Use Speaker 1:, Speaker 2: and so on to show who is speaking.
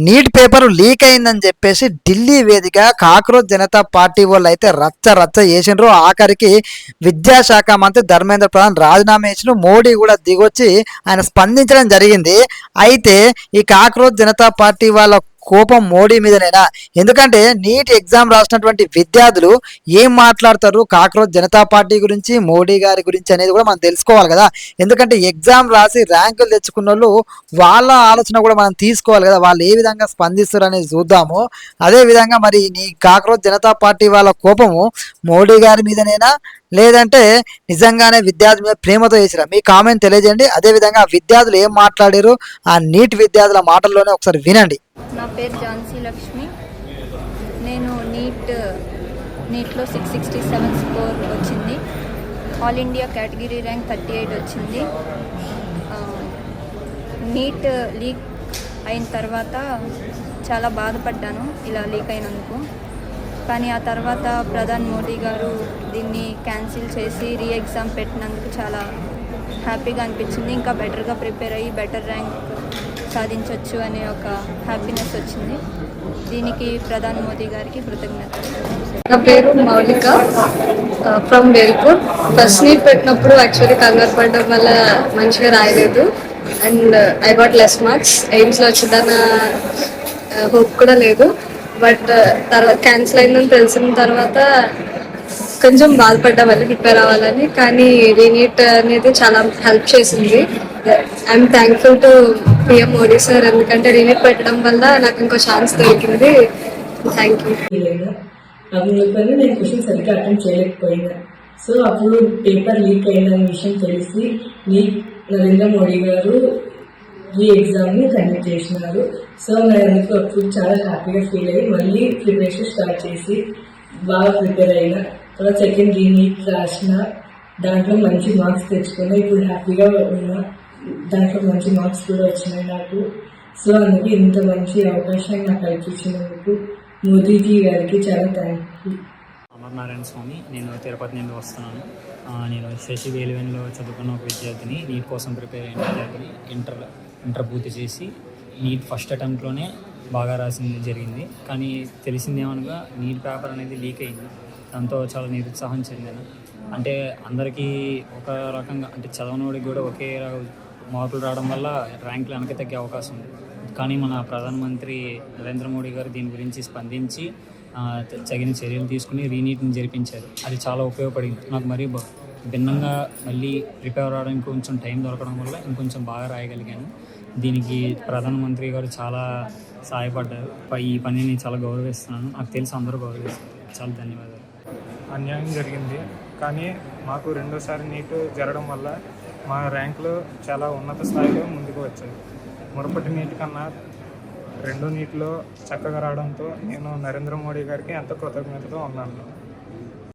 Speaker 1: Neat paper leak అయిందని చెప్పేసి ఢిల్లీ వేదిక కాక్రోచ్ జనతా పార్టీ వాళ్ళు అయితే రచ్చ రచ్చ చేసిండ్రు. ఆఖరికి విద్యాశాఖ మంత్రి ధర్మేంద్ర ప్రధాన్ రాజీనామా చేసిన మోడీ కూడా దిగొచ్చి ఆయన స్పందించడం జరిగింది. అయితే ఈ కాక్రోచ్ జనతా పార్టీ వాళ్ళ కోపం మోడీ మీదనేనా? ఎందుకంటే నీట్ ఎగ్జామ్ రాసినటువంటి విద్యార్థులు ఏం మాట్లాడతారు కాక్రోచ్ జనతా పార్టీ గురించి, మోడీ గారి గురించి అనేది కూడా మనం తెలుసుకోవాలి కదా. ఎందుకంటే ఎగ్జామ్ రాసి ర్యాంకులు తెచ్చుకున్న వాళ్ళు వాళ్ళ ఆలోచన కూడా మనం తీసుకోవాలి కదా. వాళ్ళు ఏ విధంగా స్పందిస్తారు అనేది చూద్దాము. అదేవిధంగా మరి నీ కాక్రోచ్ జనతా పార్టీ వాళ్ళ కోపము మోడీ గారి మీదనేనా, లేదంటే నిజంగానే విద్యార్థుల మీద ప్రేమతో చేసిరా? మీ కామెంట్ తెలియజేయండి. అదేవిధంగా విద్యార్థులు ఏం మాట్లాడారు ఆ నీట్ విద్యార్థుల మాటల్లోనే ఒకసారి వినండి.
Speaker 2: నా పేరు ఝాన్సీ లక్ష్మి. నేను నీట్లో 667 స్కోర్ వచ్చింది. ఆల్ ఇండియా కేటగిరీ ర్యాంక్ 38 వచ్చింది. నీట్ లీక్ అయిన తర్వాత చాలా బాధపడ్డాను ఇలా లీక్ అయినందుకు. కానీ ఆ తర్వాత ప్రధాని మోడీ గారు దీన్ని క్యాన్సిల్ చేసి రీ ఎగ్జామ్ పెట్టినందుకు చాలా హ్యాపీగా అనిపించింది. ఇంకా బెటర్గా ప్రిపేర్ అయ్యి బెటర్ ర్యాంక్ సాధించవచ్చు అనే ఒక హ్యాపీనెస్ వచ్చింది. దీనికి ప్రధాని మోదీ గారికి కృతజ్ఞతలు.
Speaker 3: నా పేరు Moulika from Velpur. First NEET పెట్టినప్పుడు యాక్చువల్లీ కంగారు పడడం వల్ల మంచిగా రాయలేదు and I got less marks. ఎయిమ్స్లో వచ్చిందన్న హోప్ కూడా లేదు. బట్ తర్వాత క్యాన్సిల్ అయిందని తెలిసిన తర్వాత కొంచెం బాధపడ్డా వాళ్ళు ప్రిపేర్ అవ్వాలని. కానీ రీనీట్ అనేది చాలా హెల్ప్ చేసింది. I'm thankful to PM Modi sir, ఎందుకంటే రీనీట్ పెట్టడం వల్ల నాకు ఇంకో ఛాన్స్ దొరికింది. Thank you.
Speaker 4: అందుకని నేను క్వశ్చన్ సరిగ్గా అటెంప్ట్ చేయలేకపోయినా. సో అప్పుడు పేపర్ లీక్ అయిందనే విషయం తెలిసి నరేంద్ర మోడీ గారు ఈ ఎగ్జామ్ని కండక్ట్ చేసినారు. సో నేను అప్పుడు చాలా హ్యాపీగా ఫీల్ అయ్యి మళ్ళీ ప్రిపరేషన్ స్టార్ట్ చేసి బాగా ప్రిపేర్ అయినా. తర్వాత సెకండ్ రీనీట్ రాసిన దాంట్లో మంచి మార్క్స్ తెచ్చుకున్నా. ఇప్పుడు హ్యాపీగా ఉన్నా. దాంట్లో మంచి మార్క్స్ కూడా వచ్చినాయి నాకు. సో అందుకే ఇంత మంచి అవకాశాన్ని నాకు కల్పించినందుకు మోదీజీ గారికి చాలా థ్యాంక్యూ.
Speaker 5: అమర్నారాయణ స్వామి. నేను తిరుపతి నుండి వస్తున్నాను. నేను శశి వేలువెన్లో చదువుకున్న ఒక విద్యార్థిని. నీట్ కోసం ప్రిపేర్ అయిన విద్యార్థిని. ఇంటర్ పూర్తి చేసి నీట్ ఫస్ట్ అటెంప్ట్లోనే బాగా రాసింది జరిగింది. కానీ తెలిసిందేమనగా నీట్ పేపర్ అనేది లీక్ అయింది. దాంతో చాలా నిరుత్సాహం చెందాను. అంటే అందరికీ ఒక రకంగా, అంటే చదవనోడికి కూడా ఒకే మార్కులు రావడం వల్ల ర్యాంకులు వెనక్కి తగ్గే అవకాశం ఉంది. కానీ మన ప్రధానమంత్రి నరేంద్ర మోడీ గారు దీని గురించి స్పందించి తగిన చర్యలు తీసుకుని రీనీట్ని జరిపించారు. అది చాలా ఉపయోగపడింది నాకు. మరీ భిన్నంగా మళ్ళీ ప్రిపేర్ అవడానికి కొంచెం టైం దొరకడం వల్ల ఇంకొంచెం బాగా రాయగలిగాను. దీనికి ప్రధానమంత్రి గారు చాలా సహాయపడ్డారు. ఈ పనిని చాలా గౌరవిస్తున్నాను. నాకు తెలిసి అందరూ గౌరవిస్తారు. చాలా ధన్యవాదాలు.
Speaker 6: అన్యాయం జరిగింది, కానీ మాకు రెండోసారి నీట్ జరగడం వల్ల మా ర్యాంకులు చాలా ఉన్నత స్థాయిలో ముందుకు వచ్చాయి. మునుపటి నీట్ కన్నా రెండో నీటిలో చక్కగా రావడంతో నేను నరేంద్ర మోడీ గారికి ఎంతో కృతజ్ఞతతో ఉన్నాను.